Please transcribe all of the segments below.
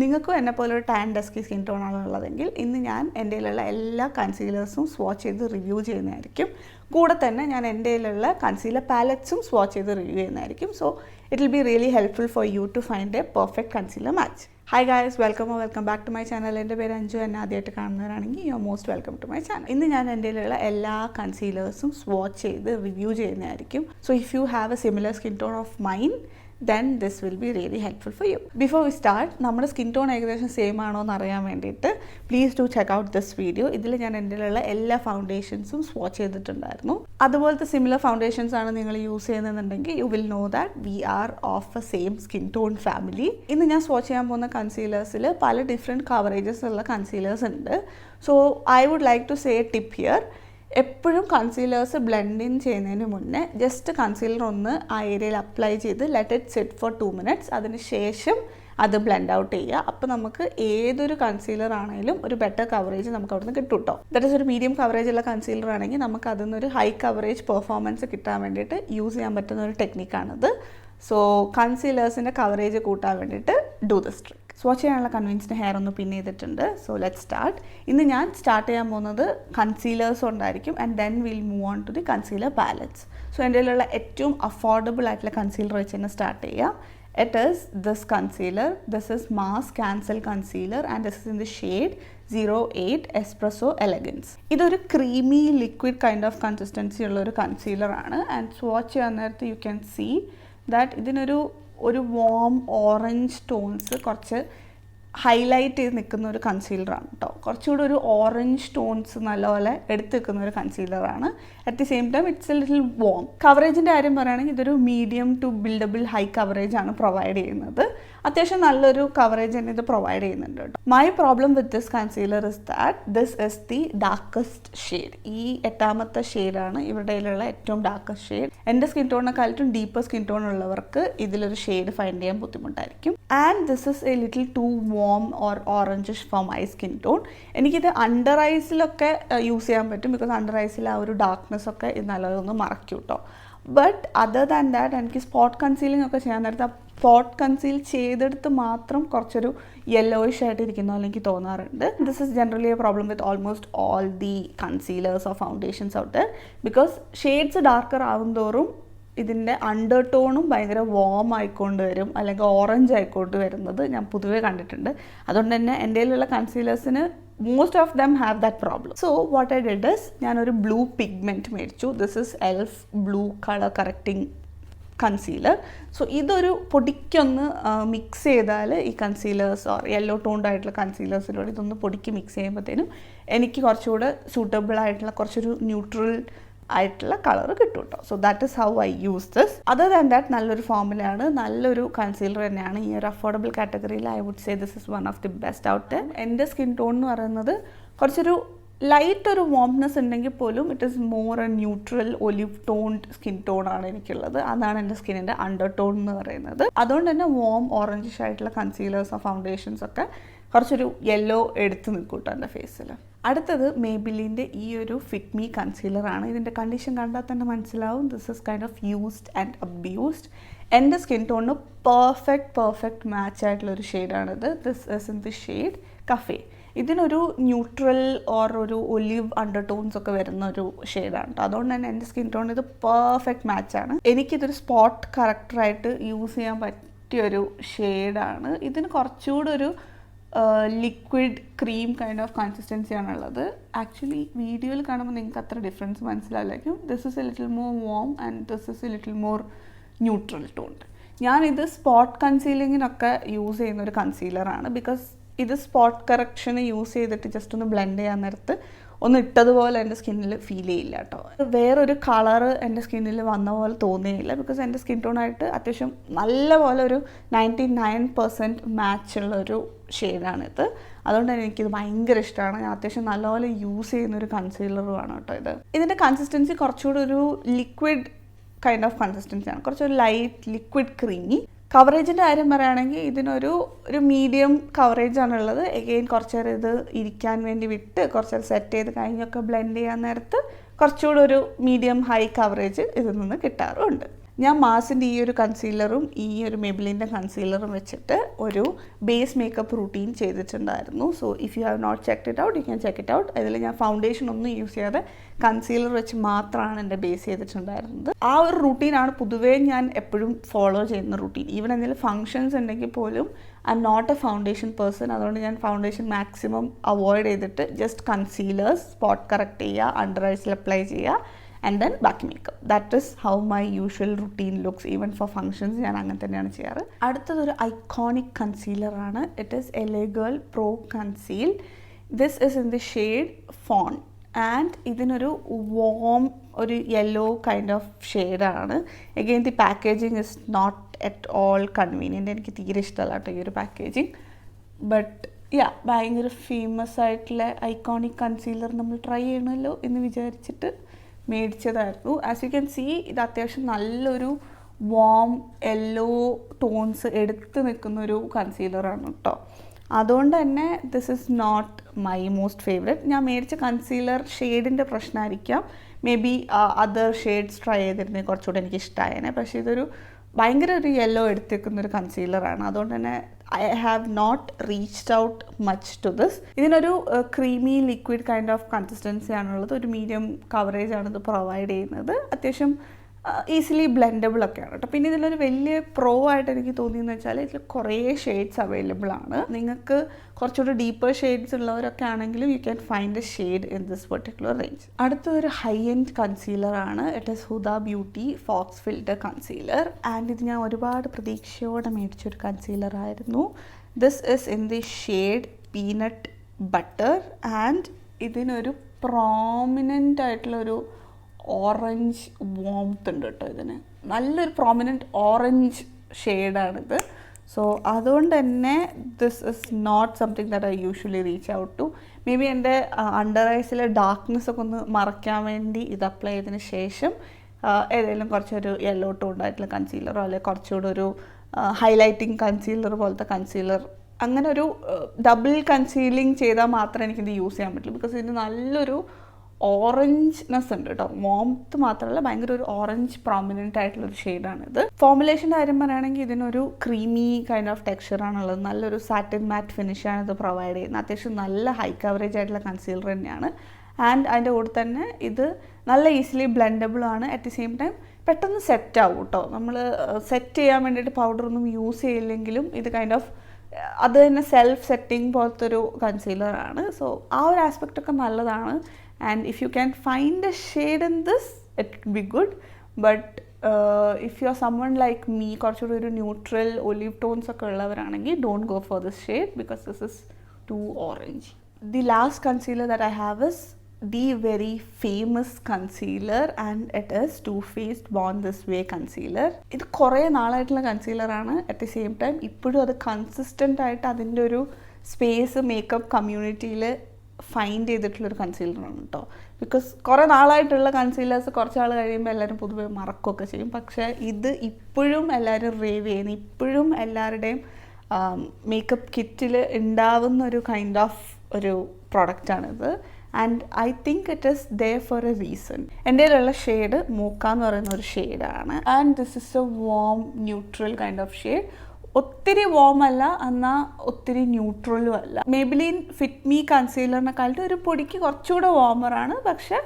നിങ്ങൾക്കും എന്നെ പോലെ ഒരു ടാൻ ഡസ്കി സ്കിൻ ടോൺ ആണുള്ളതെങ്കിൽ ഇന്ന് ഞാൻ എൻ്റെ കയ്യിലുള്ള എല്ലാ കൺസീലേഴ്സും സ്വാച്ച് ചെയ്ത് റിവ്യൂ ചെയ്യുന്നതായിരിക്കും. കൂടെ തന്നെ ഞാൻ എൻ്റെ കയ്യിലുള്ള കൺസീലർ പാലറ്റ്സും സ്വാച്ച് ചെയ്ത് റിവ്യൂ ചെയ്യുന്നതായിരിക്കും. So it will be really helpful for you to find a perfect concealer match. Hi guys, welcome back to my channel. എൻ്റെ പേര് അഞ്ജു. എന്നെ ആദ്യമായിട്ട് കാണുന്നവരാണെങ്കിൽ you are most welcome to my channel. ഇന്ന് ഞാൻ എൻ്റെ കയ്യിലുള്ള എല്ലാ കൺസീലേഴ്സും സ്വാച്ച് ചെയ്ത് റിവ്യൂ ചെയ്യുന്നതായിരിക്കും. So if you have a similar skin tone of mine, then this will be really helpful for you. Before we start, നമ്മുടെ സ്കിൻ ടോൺ ഏകദേശം സെയിം ആണോ എന്ന് അറിയാൻ വേണ്ടിയിട്ട് please do check out this video. ഇതിൽ ഞാൻ എൻ്റെ ഉള്ള എല്ലാ ഫൗണ്ടേഷൻസും സ്വാച്ച് ചെയ്തിട്ടുണ്ടായിരുന്നു. അതുപോലത്തെ സിമിലർ ഫൗണ്ടേഷൻസ് ആണ് നിങ്ങൾ യൂസ് ചെയ്യുന്നതെന്നുണ്ടെങ്കിൽ you will know that we are of a same skin tone family. ഇന്ന് ഞാൻ സ്വാച്ച് ചെയ്യാൻ പോകുന്ന കൺസീലേഴ്സിൽ പല ഡിഫറെൻറ്റ് കവറേജസ് ഉള്ള കൺസീലേഴ്സ് ഉണ്ട്. So I would like to say a tip here. എപ്പോഴും കൺസീലേഴ്സ് ബ്ലെൻഡ് ഇൻ ചെയ്യുന്നതിന് മുന്നേ ജസ്റ്റ് കൺസീലർ ഒന്ന് ആ ഏരിയയിൽ അപ്ലൈ ചെയ്ത് let it sit for 2 minutes. അതിന് ശേഷം അത് ബ്ലെൻഡ് ഔട്ട് ചെയ്യുക. അപ്പോൾ നമുക്ക് ഏതൊരു കൺസീലർ ആണെങ്കിലും ഒരു ബെറ്റർ കവറേജ് നമുക്ക് അവിടെ നിന്ന് കിട്ടും കേട്ടോ. ദാറ്റ് ഈസ് ഒരു മീഡിയം കവറേജ് ഉള്ള കൺസീലർ ആണെങ്കിൽ നമുക്ക് അതിൽ നിന്നൊരു ഹൈ കവറേജ് പെർഫോമൻസ് കിട്ടാൻ വേണ്ടിയിട്ട് യൂസ് ചെയ്യാൻ പറ്റുന്ന ഒരു ടെക്നിക്കാണിത്. സോ കൺസീലേഴ്സിൻ്റെ കവറേജ് കൂട്ടാൻ വേണ്ടിയിട്ട് ഡു ദിസ് ട്രിക്ക്. സ്വാച്ച് ചെയ്യാനുള്ള കൺവിൻസ്ഡ് ഹെയർ ഒന്ന് പിൻ ചെയ്തിട്ടുണ്ട്. So let start. ഇന്ന് ഞാൻ സ്റ്റാർട്ട് ചെയ്യാൻ പോകുന്നത് കൺസീലേഴ്സ് ഉണ്ടായിരിക്കും and then will move on to the concealer palettes. So എൻ്റെ കയ്യിലുള്ള ഏറ്റവും അഫോർഡബിൾ ആയിട്ടുള്ള കൺസീലർ വെച്ച് തന്നെ സ്റ്റാർട്ട് ചെയ്യാം. It is this concealer. This is Mask Cancel Concealer and this is in the shade 08 Espresso Elegance. ഇതൊരു creamy liquid kind of consistency ഉള്ള ഒരു കൺസീലർ ആണ്. ആൻഡ് സ്വാച്ച് ചെയ്യാൻ നേരത്ത് യു ക്യാൻ സീ ദാറ്റ് ഇതിനൊരു വാം ഓറഞ്ച് ടോൺസ് കുറച്ച് highlight ചെയ്ത് നിൽക്കുന്ന ഒരു കൺസീലറാണ് കേട്ടോ. കുറച്ചുകൂടി ഒരു ഓറഞ്ച് ടോൺസ് നല്ലപോലെ എടുത്ത് നിൽക്കുന്ന ഒരു കൺസീലറാണ്. At the same time it's a little warm. കവറേജിൻ്റെ കാര്യം പറയുകയാണെങ്കിൽ ഇതൊരു medium to buildable high coverage ആണ് പ്രൊവൈഡ് ചെയ്യുന്നത്. അത്യാവശ്യം നല്ലൊരു കവറേജ് തന്നെ ഇത് പ്രൊവൈഡ് ചെയ്യുന്നുണ്ട് കേട്ടോ. My problem with this concealer is that this is the darkest shade. ഈ 8ാമത്തെ ഷെയ്ഡാണ് ഇവരുടെ കയ്യിലുള്ള ഏറ്റവും ഡാർക്കസ്റ്റ് ഷെയ്ഡ്. എൻ്റെ സ്കിൻ ടോണിനെക്കാളും ഡീപ്പർ സ്കിൻ ടോൺ ഉള്ളവർക്ക് ഇതിലൊരു ഷെയ്ഡ് ഫൈൻഡ് ചെയ്യാൻ ബുദ്ധിമുട്ടായിരിക്കും. And this is a little to warm or orangish for my skin tone. എനിക്കിത് അണ്ടർ ഐസിലൊക്കെ യൂസ് ചെയ്യാൻ പറ്റും. ബിക്കോസ് അണ്ടർ ഐസിൽ ആ ഒരു ഡാർക്ക്നെസ് ഒക്കെ ഇത് നല്ലതൊന്ന് മറയ്ക്കും കേട്ടോ. ബട്ട് അതർ ദാൻ ദാറ്റ് എനിക്ക് സ്പോട്ട് കൺസീലിംഗ് ഒക്കെ ചെയ്യാൻ നേരത്തെ ആ സ്പോട്ട് കൺസീൽ ചെയ്തെടുത്ത് മാത്രം കുറച്ചൊരു യെല്ലോയിഷ് ആയിട്ട് ഇരിക്കുന്ന പോലെ എനിക്ക് തോന്നാറുണ്ട്. This is generally a problem with almost all the concealers or foundations out there. Because shades darker ആവും തോറും ഇതിൻ്റെ അണ്ടർ ടോണും ഭയങ്കര വാം ആയിക്കൊണ്ട് വരും, അല്ലെങ്കിൽ ഓറഞ്ച് ആയിക്കൊണ്ട് വരുന്നത് ഞാൻ പൊതുവേ കണ്ടിട്ടുണ്ട്. അതുകൊണ്ട് തന്നെ എൻ്റെ കയ്യിലുള്ള കൺസീലേഴ്സിന് most of them have that problem. So what I did is ഞാനൊരു ബ്ലൂ പിഗ്മെൻറ്റ് മേടിച്ചു. This is എൽഫ് blue colour correcting concealer. So ഇതൊരു പൊടിക്കൊന്ന് മിക്സ് ചെയ്താൽ ഈ കൺസീലേഴ്സ് ഓർ യെല്ലോ ടോൺഡ് ആയിട്ടുള്ള കൺസീലേഴ്സിലൂടെ ഇതൊന്ന് പൊടിക്ക് മിക്സ് ചെയ്യുമ്പോഴത്തേനും എനിക്ക് കുറച്ചുകൂടെ സൂട്ടബിൾ ആയിട്ടുള്ള കുറച്ചൊരു ന്യൂട്രൽ ആയിട്ടുള്ള കളർ കിട്ടും കേട്ടോ. So that is how I use this. Other than that നല്ലൊരു ഫോമുലയാണ്, നല്ലൊരു കൺസീലർ തന്നെയാണ്. ഈ ഒരു അഫോർഡബിൾ കാറ്റഗറിയിൽ I would say this is one of the best out. എൻ്റെ സ്കിൻ ടോൺ എന്ന് പറയുന്നത് കുറച്ചൊരു ലൈറ്റ് ഒരു വാംനെസ് ഉണ്ടെങ്കിൽ പോലും it is more a neutral olive toned skin tone ആണ് എനിക്കുള്ളത്. അതാണ് എൻ്റെ സ്കിന്നിൻ്റെ അണ്ടർ ടോൺ എന്ന് പറയുന്നത്. അതുകൊണ്ട് തന്നെ വാം ഓറഞ്ചിഷ് ആയിട്ടുള്ള കൺസീലേഴ്സ് ഓർ ഫൗണ്ടേഷൻസ് ഒക്കെ കുറച്ചൊരു യെല്ലോ എടുത്ത് നിൽക്കും കേട്ടോ എൻ്റെ ഫേസിൽ. അടുത്തത് മേബിലിൻ്റെ ഈ ഒരു ഫിറ്റ് മീ കൺസീലറാണ്. ഇതിൻ്റെ കണ്ടീഷൻ കണ്ടാൽ തന്നെ മനസ്സിലാവും this is kind of used and abused. എൻ്റെ സ്കിൻ ടോണിന് പെർഫെക്റ്റ് മാച്ച് ആയിട്ടുള്ളൊരു ഷെയ്ഡാണിത്. This is in the shade cafe. ഇതിനൊരു ന്യൂട്രൽ ഓർ ഒരു ഒലിവ് അണ്ടർ ടോൺസ് ഒക്കെ വരുന്ന ഒരു ഷെയ്ഡാണ് കേട്ടോ. അതുകൊണ്ട് തന്നെ എൻ്റെ സ്കിൻ ടോൺ ഇത് പെർഫെക്റ്റ് മാച്ചാണ്. എനിക്കിതൊരു സ്പോട്ട് കറക്റ്ററായിട്ട് യൂസ് ചെയ്യാൻ പറ്റിയൊരു ഷെയ്ഡാണ്. ഇതിന് കുറച്ചുകൂടെ ഒരു liquid cream kind of consistency ആണുള്ളത്. ആക്ച്വലി വീഡിയോയിൽ കാണുമ്പോൾ നിങ്ങൾക്ക് അത്ര ഡിഫറൻസ് മനസ്സിലാവില്ലായിരിക്കും. This is a little more warm and this is a little more neutral toned. ഞാനിത് സ്പോട്ട് കൺസീലിങ്ങിനൊക്കെ യൂസ് ചെയ്യുന്ന ഒരു കൺസീലറാണ്. ബിക്കോസ് ഇത് സ്പോട്ട് കറക്ഷന് യൂസ് ചെയ്തിട്ട് ജസ്റ്റ് ഒന്ന് ബ്ലെൻഡ് ചെയ്യാൻ നേരത്ത് ഒന്ന് ഇട്ടതുപോലെ എൻ്റെ സ്കിന്നിൽ ഫീൽ ചെയ്യില്ല കേട്ടോ. വേറൊരു കളറ് എൻ്റെ സ്കിന്നിൽ വന്ന പോലെ തോന്നിയില്ല. ബിക്കോസ് എൻ്റെ സ്കിൻ ടോണായിട്ട് അത്യാവശ്യം നല്ല പോലെ ഒരു 99% മാച്ചുള്ളൊരു ഷെയ്ഡാണിത്. അതുകൊണ്ട് തന്നെ എനിക്കിത് ഭയങ്കര ഇഷ്ടമാണ്. ഞാൻ അത്യാവശ്യം നല്ലപോലെ യൂസ് ചെയ്യുന്നൊരു കൺസീലറുമാണ് കേട്ടോ ഇത്. ഇതിൻ്റെ കൺസിസ്റ്റൻസി കുറച്ചുകൂടി ഒരു ലിക്വിഡ് കൈൻഡ് ഓഫ് കൺസിസ്റ്റൻസിയാണ്, കുറച്ചൊരു ലൈറ്റ് ലിക്വിഡ് ക്രീമി. കവറേജിൻ്റെ കാര്യം പറയുകയാണെങ്കിൽ ഇതിനൊരു മീഡിയം കവറേജാണുള്ളത്. എഗെയിൻ കുറച്ച് നേരം ഇത് ഇരിക്കാൻ വേണ്ടി വിട്ട് കുറച്ച് നേരം സെറ്റ് ചെയ്ത് കഴിഞ്ഞൊക്കെ ബ്ലെൻഡ് ചെയ്യാൻ നേരത്ത് കുറച്ചുകൂടി ഒരു മീഡിയം ഹൈ കവറേജ് ഇതിൽ നിന്ന് കിട്ടാറുമുണ്ട്. ഞാൻ മാസിൻ്റെ ഈ ഒരു കൺസീലറും ഈ ഒരു മെബിലിൻ്റെ കൺസീലറും വെച്ചിട്ട് ഒരു ബേസ് മേക്കപ്പ് റൂട്ടീൻ ചെയ്തിട്ടുണ്ടായിരുന്നു. So if you have not check it out you can check it out. അതിൽ ഞാൻ ഫൗണ്ടേഷൻ ഒന്നും യൂസ് ചെയ്യാതെ കൺസീലർ വെച്ച് മാത്രമാണ് എൻ്റെ ബേസ് ചെയ്തിട്ടുണ്ടായിരുന്നത്. ആ ഒരു റൂട്ടീനാണ് പൊതുവേ ഞാൻ എപ്പോഴും ഫോളോ ചെയ്യുന്ന റൂട്ടീൻ. ഈവൻ എന്തെങ്കിലും ഫങ്ഷൻസ് ഉണ്ടെങ്കിൽ പോലും I am not a foundation person. അതുകൊണ്ട് ഞാൻ ഫൗണ്ടേഷൻ മാക്സിമം അവോയ്ഡ് ചെയ്തിട്ട് ജസ്റ്റ് കൺസീലേഴ്സ് സ്പോട്ട് കറക്റ്റ് ചെയ്യുക, അണ്ടർ ഐസിൽ അപ്ലൈ ചെയ്യുക, and then back makeup. That is how my usual routine looks. Even for functions ഞാൻ അങ്ങനെ തന്നെയാണ് ചെയ്യാറ്. അടുത്തതൊരു ഐക്കോണിക് കൺസീലർ ആണ്. It is LA Girl Pro Conceal. This is in the shade Fawn and ഇതിനൊരു warm ഒരു yellow kind of ഷെയ്ഡാണ്. Again the packaging is not at all convenient. എനിക്ക് തീരെ ഇഷ്ടമല്ല കേട്ടോ ഈ ഒരു പാക്കേജിങ്. ബട്ട് ഭയങ്കര ഫേമസ് ആയിട്ടുള്ള ഐക്കോണിക് കൺസീലർ നമ്മൾ ട്രൈ ചെയ്യണമല്ലോ എന്ന് വിചാരിച്ചിട്ട് മേടിച്ചതായിരുന്നു. ആസ് യു ക്യാൻ സീ ഇത് അത്യാവശ്യം നല്ലൊരു വാം യെല്ലോ ടോൺസ് എടുത്ത് നിൽക്കുന്നൊരു കൺസീലറാണ് കേട്ടോ. അതുകൊണ്ട് തന്നെ this is not my most favourite. ഞാൻ മേടിച്ച കൺസീലർ ഷെയ്ഡിൻ്റെ പ്രശ്നമായിരിക്കാം. Maybe other shades try ചെയ്തിരുന്നെങ്കിൽ കുറച്ചുകൂടെ എനിക്ക് ഇഷ്ടമായേനെ. പക്ഷേ ഇതൊരു ഭയങ്കര ഒരു യെല്ലോ എടുത്തേക്കുന്നൊരു കൺസീലറാണ്. അതുകൊണ്ട് തന്നെ I have not reached out much to this. ഇതിനൊരു creamy liquid kind of consistency ആണുള്ളത്. ഒരു മീഡിയം കവറേജ് ആണ് ഇത് പ്രൊവൈഡ് ചെയ്യുന്നത്. അത്യാവശ്യം ഈസിലി ബ്ലെൻഡബിൾ ഒക്കെയാണ് കേട്ടോ. പിന്നെ ഇതിലൊരു വലിയ പ്രോ ആയിട്ട് എനിക്ക് തോന്നിയെന്ന് വെച്ചാൽ ഇതിൽ കുറേ ഷെയ്ഡ്സ് അവൈലബിൾ ആണ്. നിങ്ങൾക്ക് കുറച്ചുകൂടി ഡീപ്പർ ഷെയ്ഡ്സ് ഉള്ളവരൊക്കെ ആണെങ്കിലും you can find a shade in this particular range. അടുത്തൊരു ഹൈ എൻഡ് കൺസീലറാണ്. It is Huda beauty faux filter concealer. And ഇത് ഞാൻ ഒരുപാട് പ്രതീക്ഷയോടെ മേടിച്ചൊരു കൺസീലറായിരുന്നു. This is in the shade peanut butter and ഇതിനൊരു പ്രോമിനൻ്റ് ആയിട്ടുള്ളൊരു ഓറഞ്ച് വോംത്ത് ഉണ്ട് കേട്ടോ. ഇതിന് നല്ലൊരു പ്രോമിനൻറ്റ് ഓറഞ്ച് ഷെയ്ഡാണിത്. സോ അതുകൊണ്ട് തന്നെ this is not something that I usually reach out to. Maybe എൻ്റെ അണ്ടർ ഐസിലെ ഡാർക്ക്നെസ് ഒക്കെ ഒന്ന് മറയ്ക്കാൻ വേണ്ടി ഇത് അപ്ലൈ ചെയ്തതിന് ശേഷം ഏതെങ്കിലും കുറച്ചൊരു യെല്ലോ ടോൺ ആയിട്ടുള്ള കൺസീലറോ അല്ലെങ്കിൽ കുറച്ചുകൂടെ ഒരു ഹൈലൈറ്റിംഗ് കൺസീലർ പോലത്തെ കൺസീലർ അങ്ങനെ ഒരു ഡബിൾ കൺസീലിംഗ് ചെയ്താൽ മാത്രമേ എനിക്കിത് യൂസ് ചെയ്യാൻ പറ്റുള്ളൂ. ബിക്കോസ് ഇതിന് നല്ലൊരു ഓറഞ്ച്നെസ് ഉണ്ട് കേട്ടോ. വാംത്ത് മാത്രമല്ല ഭയങ്കര ഒരു ഓറഞ്ച് പ്രോമിനൻ്റ് ആയിട്ടുള്ളൊരു ഷെയ്ഡാണിത്. ഫോർമുലേഷൻ്റെ കാര്യം പറയുകയാണെങ്കിൽ ഇതിനൊരു ക്രീമി കൈൻഡ് ഓഫ് ടെക്സ്ചറാണുള്ളത്. നല്ലൊരു സാറ്റിൻ മാറ്റ് ഫിനിഷാണ് ഇത് പ്രൊവൈഡ് ചെയ്യുന്നത്. അത്യാവശ്യം നല്ല ഹൈ കവറേജ് ആയിട്ടുള്ള കൺസീലർ തന്നെയാണ്. ആൻഡ് അതിൻ്റെ കൂടെ തന്നെ ഇത് നല്ല ഈസിലി ബ്ലെൻഡബിൾ ആണ്. അറ്റ് ദി സെയിം ടൈം പെട്ടെന്ന് സെറ്റ് ആവും കേട്ടോ. നമ്മൾ സെറ്റ് ചെയ്യാൻ വേണ്ടിയിട്ട് പൗഡറൊന്നും യൂസ് ചെയ്യില്ലെങ്കിലും ഇത് കൈൻഡ് ഓഫ് അത് തന്നെ സെൽഫ് സെറ്റിംഗ് പോലത്തെ ഒരു കൺസീലറാണ്. സോ ആ ഒരു ആസ്പെക്റ്റൊക്കെ നല്ലതാണ്. And if you can find a shade in this, it could be good. But if you're someone like me, കുറച്ചുകൂടി ഒരു ന്യൂട്രൽ ഒലിവ് ടോൺസ് ഒക്കെ ഉള്ളവരാണെങ്കിൽ don't go for this shade because this is too orange. The last concealer that I have is the very famous concealer and it is Too Faced Born This Way concealer. ഇത് കുറേ നാളായിട്ടുള്ള കൺസീലറാണ്. At the same time ഇപ്പോഴും അത് consistent ആയിട്ട് അതിൻ്റെ ഒരു space makeup കമ്മ്യൂണിറ്റിയിൽ find ചെയ്തിട്ടുള്ളൊരു കൺസീലറാണ് കേട്ടോ. Because കുറേ നാളായിട്ടുള്ള കൺസീലേഴ്സ് കുറച്ച് നാൾ കഴിയുമ്പോൾ എല്ലാവരും പൊതുവെ മറക്കുകയൊക്കെ ചെയ്യും. പക്ഷേ ഇത് ഇപ്പോഴും എല്ലാവരും റേവ് ചെയ്യുന്നു. ഇപ്പോഴും എല്ലാവരുടെയും മേക്കപ്പ് കിറ്റിൽ ഉണ്ടാവുന്ന ഒരു കൈൻഡ് ഓഫ് ഒരു പ്രോഡക്റ്റാണിത്. And I think it is there for a reason. എൻ്റെ കയ്യിലുള്ള ഷെയ്ഡ് മൂക്ക എന്ന് പറയുന്ന ഒരു ഷെയ്ഡാണ്. And this is a warm neutral kind of shade. ഒത്തിരി വാം അല്ല എന്നാൽ ഒത്തിരി ന്യൂട്രലും അല്ല. മേബിലിൻ ഫിറ്റ് മീ കൺസീലറിനെക്കാളും ഒരു പൊടിക്ക് കുറച്ചുകൂടെ വാമറാണ്. പക്ഷേ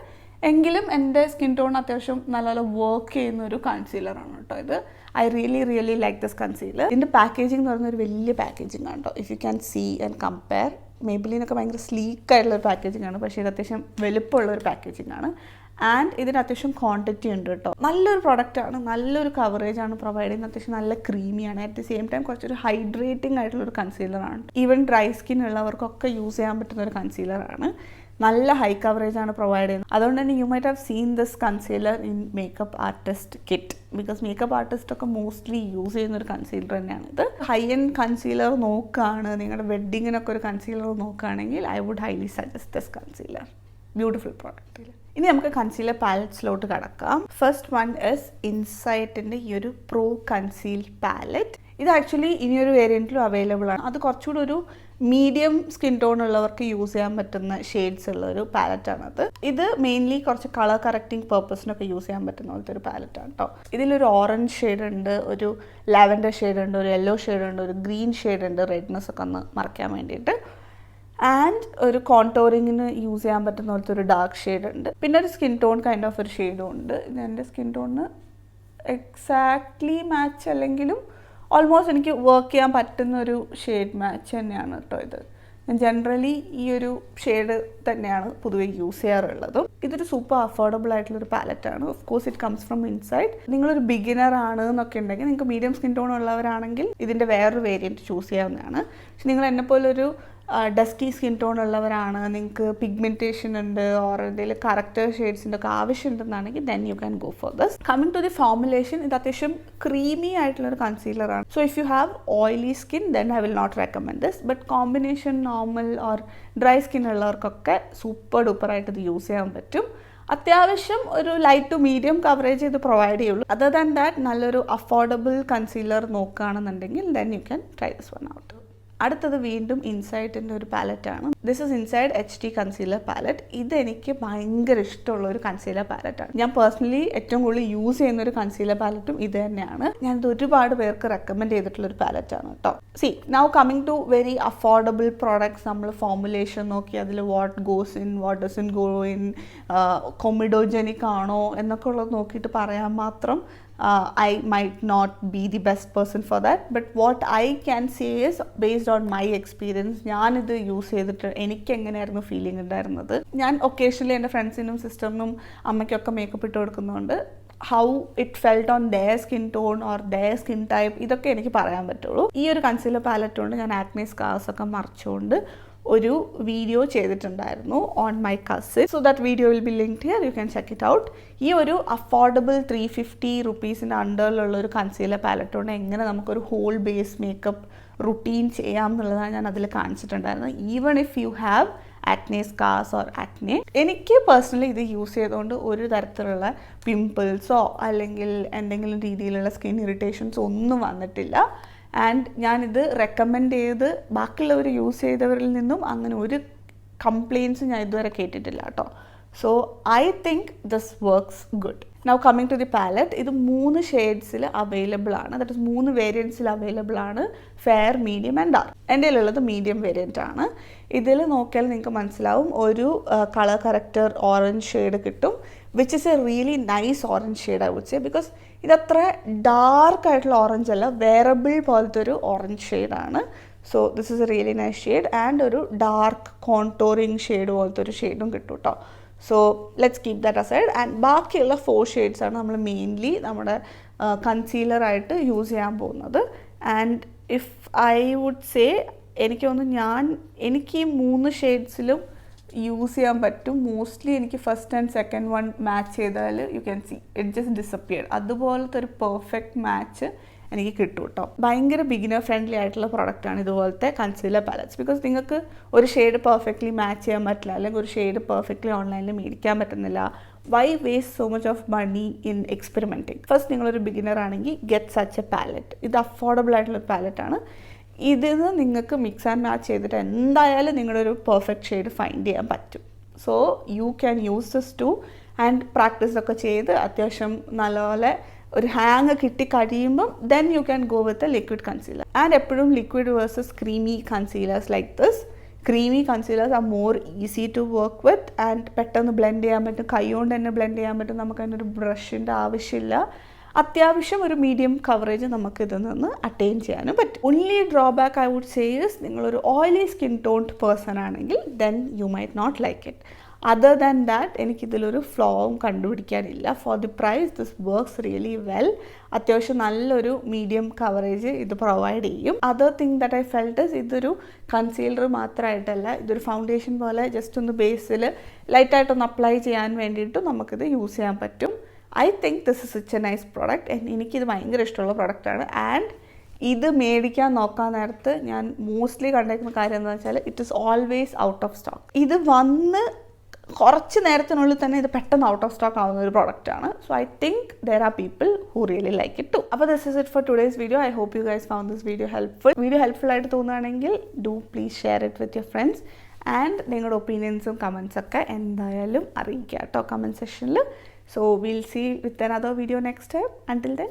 എങ്കിലും എൻ്റെ സ്കിൻ ടോൺ അത്യാവശ്യം നല്ല വർക്ക് ചെയ്യുന്ന ഒരു കൺസീലറാണ് കേട്ടോ ഇത്. I really like this concealer. ഇതിൻ്റെ പാക്കേജിംഗ് എന്ന് പറയുന്ന ഒരു വലിയ പാക്കേജിംഗ് ആണ് കേട്ടോ. If you can see and compare, മേബിലിനൊക്കെ ഭയങ്കര സ്ലീക്കായിട്ടുള്ളൊരു പാക്കേജിംഗ് ആണ്. പക്ഷേ ഇത് അത്യാവശ്യം വലുപ്പമുള്ളൊരു പാക്കേജിംഗ് ആണ്. ആൻഡ് ഇതിന് അത്യാവശ്യം ക്വാണ്ടിറ്റി ഉണ്ട് കേട്ടോ. നല്ലൊരു പ്രൊഡക്റ്റാണ്, നല്ലൊരു കവറേജ് ആണ് പ്രൊവൈഡ് ചെയ്യുന്നത്. അത്യാവശ്യം നല്ല ക്രീമിയാണ്. അറ്റ് ദി സെയിം ടൈം കുറച്ചൊരു ഹൈഡ്രേറ്റിംഗ് ആയിട്ടുള്ളൊരു കൺസീലറാണ്. ഈവൻ ഡ്രൈ സ്കിൻ ഉള്ളവർക്കൊക്കെ യൂസ് ചെയ്യാൻ പറ്റുന്ന ഒരു കൺസീലറാണ്. നല്ല ഹൈ കവറേജ് ആണ് പ്രൊവൈഡ് ചെയ്യുന്നത്. അതുകൊണ്ട് തന്നെ you might have seen this concealer in makeup artist kit. Because makeup ആർട്ടിസ്റ്റൊക്കെ മോസ്റ്റ്ലി യൂസ് ചെയ്യുന്ന ഒരു കൺസീലർ തന്നെയാണ് ഇത്. ഹൈ എൻഡ് കൺസീലർ നോക്കുകയാണ്, നിങ്ങളുടെ വെഡ്ഡിങ്ങിനൊക്കെ ഒരു കൺസീലർ നോക്കുകയാണെങ്കിൽ I would highly suggest this concealer. Beautiful product. ഇനി നമുക്ക് കൺസീലർ പാലറ്റ്സിലോട്ട് കടക്കാം. ഫസ്റ്റ് വൺ ഇസ് ഇൻസൈറ്റിൻ്റെ ഈ ഒരു പ്രോ കൺസീൽ പാലറ്റ്. ഇത് ആക്ച്വലി ഇനിയൊരു വേരിയൻറ്റിലും അവൈലബിൾ ആണ്. അത് കുറച്ചുകൂടി ഒരു മീഡിയം സ്കിൻ ടോൺ ഉള്ളവർക്ക് യൂസ് ചെയ്യാൻ പറ്റുന്ന ഷെയ്ഡ്സ് ഉള്ള ഒരു പാലറ്റാണത്. ഇത് മെയിൻലി കുറച്ച് കളർ കറക്റ്റിംഗ് പർപ്പസിനൊക്കെ യൂസ് ചെയ്യാൻ പറ്റുന്ന പോലത്തെ ഒരു പാലറ്റാണ് കേട്ടോ. ഇതിലൊരു ഓറഞ്ച് ഷെയ്ഡ് ഉണ്ട്, ഒരു ലാവൻഡർ ഷെയ്ഡ് ഉണ്ട്, ഒരു യെല്ലോ ഷെയ്ഡ് ഉണ്ട്, ഒരു ഗ്രീൻ ഷെയ്ഡ് ഉണ്ട്, റെഡ്നെസ് ഒക്കെ ഒന്ന് മറയ്ക്കാൻ വേണ്ടിയിട്ട്. ആൻഡ് ഒരു കോൺടോറിങ്ങിന് യൂസ് ചെയ്യാൻ പറ്റുന്ന പോലത്തെ ഒരു ഡാർക്ക് ഷെയ്ഡ് ഉണ്ട്. പിന്നെ ഒരു സ്കിൻ ടോൺ കൈൻഡ് ഓഫ് ഒരു ഷെയ്ഡും ഉണ്ട്. ഇത് എൻ്റെ സ്കിൻ ടോണിന് എക്സാക്ട്ലി മാച്ച് അല്ലെങ്കിലും ഓൾമോസ്റ്റ് എനിക്ക് വർക്ക് ചെയ്യാൻ പറ്റുന്ന ഒരു ഷെയ്ഡ് മാച്ച് തന്നെയാണ് കേട്ടോ ഇത്. ഞാൻ ജനറലി ഈ ഒരു ഷെയ്ഡ് തന്നെയാണ് പൊതുവെ യൂസ് ചെയ്യാറുള്ളതും. ഇതൊരു സൂപ്പർ അഫോർഡബിൾ ആയിട്ടുള്ളൊരു പാലറ്റാണ്. Of course it comes from inside. നിങ്ങളൊരു ബിഗിനർ ആണ് എന്നൊക്കെ ഉണ്ടെങ്കിൽ, നിങ്ങൾക്ക് മീഡിയം സ്കിൻ ടോൺ ഉള്ളവരാണെങ്കിൽ ഇതിൻ്റെ വേറൊരു വേരിയൻറ്റ് ചൂസ് ചെയ്യാവുന്നതാണ്. പക്ഷെ നിങ്ങൾ എന്നെപ്പോലൊരു ഡസ്കി സ്കിൻ ടോൺ ഉള്ളവരാണ്, നിങ്ങൾക്ക് പിഗ്മെൻറ്റേഷൻ ഉണ്ട് ഓർ എന്തെങ്കിലും കറക്റ്റർ ഷെയ്ഡ്സിൻ്റെ ഒക്കെ ആവശ്യമുണ്ടെന്നാണെങ്കിൽ then you can go for this. Coming to the formulation, ഇത് അത്യാവശ്യം ക്രീമി ആയിട്ടുള്ളൊരു കൺസീലറാണ്. So if you have oily skin then I will not recommend this. But combination normal or dry skin ഉള്ളവർക്കൊക്കെ super ഡൂപ്പറായിട്ട് ഇത് യൂസ് ചെയ്യാൻ പറ്റും. അത്യാവശ്യം ഒരു ലൈറ്റ് ടു മീഡിയം കവറേജ് ഇത് പ്രൊവൈഡ് ചെയ്യുള്ളൂ. അതർ ദാൻ ദാറ്റ് നല്ലൊരു അഫോർഡബിൾ കൺസീലർ നോക്കുകയാണെന്നുണ്ടെങ്കിൽ then you can try this one out. അടുത്തത് വീണ്ടും ഇൻസൈറ്റിൻ്റെ ഒരു പാലറ്റാണ്. This is inside HD concealer palette. ഇതെനിക്ക് ഭയങ്കര ഇഷ്ടമുള്ള ഒരു കൺസീലർ പാലറ്റാണ്. ഞാൻ പേഴ്സണലി ഏറ്റവും കൂടുതൽ യൂസ് ചെയ്യുന്ന ഒരു കൺസീലർ പാലറ്റും ഇത് തന്നെയാണ്. ഞാനിത് ഒരുപാട് പേർക്ക് റെക്കമെൻഡ് ചെയ്തിട്ടുള്ളൊരു പാലറ്റാണ് കേട്ടോ. See now coming to very affordable products, നമ്മൾ ഫോർമുലേഷൻ നോക്കി അതിൽ what goes in, what doesn't go in, comedogenic ആണോ എന്നൊക്കെ ഉള്ളത് നോക്കിയിട്ട് പറയാൻ മാത്രം I might not be the best person for that, but what I can say is based on my experience, ഞാനിത് യൂസ് ചെയ്തിട്ട് എനിക്ക് എങ്ങനെയായിരുന്നു ഫീലിംഗ് ഉണ്ടായിരുന്നത്. ഞാൻ ഒക്കേഷണലി എൻ്റെ ഫ്രണ്ട്സിനും സിസ്റ്ററിനും അമ്മയ്ക്കൊക്കെ മേക്കപ്പ് ഇട്ട് കൊടുക്കുന്നതുകൊണ്ട് how it felt on their skin tone or their skin type ഇതൊക്കെ എനിക്ക് പറയാൻ പറ്റുള്ളൂ. ഈ ഒരു കൺസീലർ പാലറ്റ് കൊണ്ട് ഞാൻ ആക്നെ സ്കാർസ് ഒക്കെ മറച്ചുകൊണ്ട് ഒരു വീഡിയോ ചെയ്തിട്ടുണ്ടായിരുന്നു on my cousin. So that video will be linked here, U can check it out. ഈ ഒരു അഫോർഡബിൾ 350 റുപ്പീസിൻ്റെ അണ്ടറിലുള്ള ഒരു കൺസീലർ പാലറ്റ് കൊണ്ട് എങ്ങനെ നമുക്കൊരു ഹോൾ ബേസ് മേക്കപ്പ് റുട്ടീൻ ചെയ്യാം എന്നുള്ളതാണ് ഞാൻ അതിൽ കാണിച്ചിട്ടുണ്ടായിരുന്നത്. Even if you have acne scars or acne. എനിക്ക് പേഴ്സണലി ഇത് യൂസ് ചെയ്തുകൊണ്ട് ഒരു തരത്തിലുള്ള പിമ്പിൾസോ അല്ലെങ്കിൽ എന്തെങ്കിലും രീതിയിലുള്ള സ്കിൻ ഇറിറ്റേഷൻസോ ഒന്നും വന്നിട്ടില്ല. ആൻഡ് ഞാനിത് റെക്കമെൻഡ് ചെയ്ത് ബാക്കിയുള്ളവർ യൂസ് ചെയ്തവരിൽ നിന്നും അങ്ങനെ ഒരു കംപ്ലയിൻസ് ഞാൻ ഇതുവരെ കേട്ടിട്ടില്ല കേട്ടോ. So I think this works good. Now coming to the palette, ഇത് 3 ഷെയ്ഡ്സിൽ അവൈലബിൾ ആണ്. ദാറ്റ് ഇസ് 3 വേരിയൻസിൽ അവൈലബിൾ ആണ്, ഫെയർ, മീഡിയം ആൻഡ് ഡാർക്ക്. എൻ്റെ ഉള്ളത് മീഡിയം വേരിയൻ്റ് ആണ്. ഇതിൽ നോക്കിയാൽ നിങ്ങൾക്ക് മനസ്സിലാവും ഒരു കളർ കറക്റ്റർ ഓറഞ്ച് ഷെയ്ഡ് കിട്ടും, which is a really nice orange shade I would say. Because ഇതത്ര ഡാർക്ക് ആയിട്ടുള്ള ഓറഞ്ച് അല്ല, വേറബിൾ പോലത്തെ ഒരു ഓറഞ്ച് ഷെയ്ഡാണ്. So this is a really nice shade. And ഒരു ഡാർക്ക് കോൺടോറിങ് ഷെയ്ഡ് പോലത്തെ ഒരു ഷെയ്ഡും കിട്ടും കേട്ടോ. So let's keep that aside. And ബാക്കിയുള്ള 4 ഷെയ്ഡ്സാണ് നമ്മൾ മെയിൻലി നമ്മുടെ കൺസീലറായിട്ട് യൂസ് ചെയ്യാൻ പോകുന്നത്. And if I would say, എനിക്ക് തോന്നുന്നു എനിക്ക് ഈ 3 ഷെയ്ഡ്സിലും യൂസ് ചെയ്യാൻ പറ്റും. മോസ്റ്റ്ലി എനിക്ക് first and second one match ചെയ്താൽ you can see it just disappeared. അതുപോലത്തെ ഒരു പെർഫെക്റ്റ് മാച്ച് എനിക്ക് കിട്ടും കേട്ടോ. ഭയങ്കര ബിഗിനർ ഫ്രണ്ട്ലി ആയിട്ടുള്ള പ്രൊഡക്റ്റാണ് ഇതുപോലത്തെ കൺസീലർ പാലറ്റ്സ്. ബിക്കോസ് നിങ്ങൾക്ക് ഒരു ഷെയ്ഡ് പെർഫെക്റ്റ്ലി മാച്ച് ചെയ്യാൻ പറ്റില്ല, അല്ലെങ്കിൽ ഒരു ഷെയ്ഡ് പെർഫെക്റ്റ്ലി ഓൺലൈനിൽ മേടിക്കാൻ പറ്റുന്നില്ല. Why waste so much of money in experimenting? First നിങ്ങളൊരു ബിഗിനർ ആണെങ്കിൽ ഗെറ്റ് സച്ച് എ പാലറ്റ്. ഇത് അഫോർഡബിൾ ആയിട്ടുള്ളൊരു പാലറ്റാണ്. ഇതിന് നിങ്ങൾക്ക് മിക്സ് ആൻഡ് മാച്ച് ചെയ്തിട്ട് എന്തായാലും നിങ്ങളുടെ ഒരു പെർഫെക്റ്റ് ഷെയ്ഡ് ഫൈൻഡ് ചെയ്യാൻ പറ്റും. So you can use this to and practice ഒക്കെ ചെയ്ത് അത്യാവശ്യം നല്ലപോലെ ഒരു ഹാങ് കിട്ടി കഴിയുമ്പം then you can go with a liquid concealer. And എപ്പോഴും liquid versus creamy concealers like this. Creamy concealers are more easy to work with and പെട്ടെന്ന് blend ചെയ്യാൻ പറ്റും, കൈ കൊണ്ട് തന്നെ ബ്ലെൻഡ് ചെയ്യാൻ പറ്റും. നമുക്ക് അതിനൊരു ബ്രഷിൻ്റെ ആവശ്യമില്ല. അത്യാവശ്യം ഒരു മീഡിയം കവറേജ് നമുക്ക് ഇതിൽ നിന്ന് അറ്റൈൻ ചെയ്യാനും പറ്റും. Only drawback I would say is നിങ്ങളൊരു ഓയിലി സ്കിൻ ടോൺഡ് പേഴ്സൺ ആണെങ്കിൽ then you might not like it. Other than that എനിക്കിതിലൊരു ഫ്ലോവും കണ്ടുപിടിക്കാനില്ല. For the price this works really well. അത്യാവശ്യം നല്ലൊരു മീഡിയം കവറേജ് ഇത് പ്രൊവൈഡ് ചെയ്യും. Other thing that I felt is ഇതൊരു കൺസീലർ മാത്രമായിട്ടല്ല, ഇതൊരു ഫൗണ്ടേഷൻ പോലെ ജസ്റ്റ് ഒന്ന് ബേസിൽ ലൈറ്റായിട്ടൊന്ന് അപ്ലൈ ചെയ്യാൻ വേണ്ടിയിട്ടും നമുക്കിത് യൂസ് ചെയ്യാൻ പറ്റും. I think this is such a nice product. എനിക്കിത് ഭയങ്കര ഇഷ്ടമുള്ള പ്രൊഡക്റ്റാണ്. ആൻഡ് ഇത് മേടിക്കാൻ നോക്കാൻ നേരത്ത് ഞാൻ മോസ്റ്റ്ലി കണ്ടേക്കുന്ന കാര്യം എന്താണെന്ന് വെച്ചാൽ it is always out of stock. ഇത് വന്ന് കുറച്ച് നേരത്തിനുള്ളിൽ തന്നെ ഇത് പെട്ടെന്ന് ഔട്ട് ഓഫ് സ്റ്റോക്ക് ആവുന്ന ഒരു പ്രോഡക്റ്റാണ്. So I think there are people who really like it too. അപ്പോൾ this is it for today's video. I hope you guys found this video helpful ആയിട്ട് തോന്നുകയാണെങ്കിൽ do please share it with your friends and നിങ്ങളുടെ ഒപ്പീനിയൻസും കമൻസൊക്കെ എന്തായാലും അറിയിക്കുക കേട്ടോ comment സെക്ഷനിൽ. So will see with another video next time. Until then,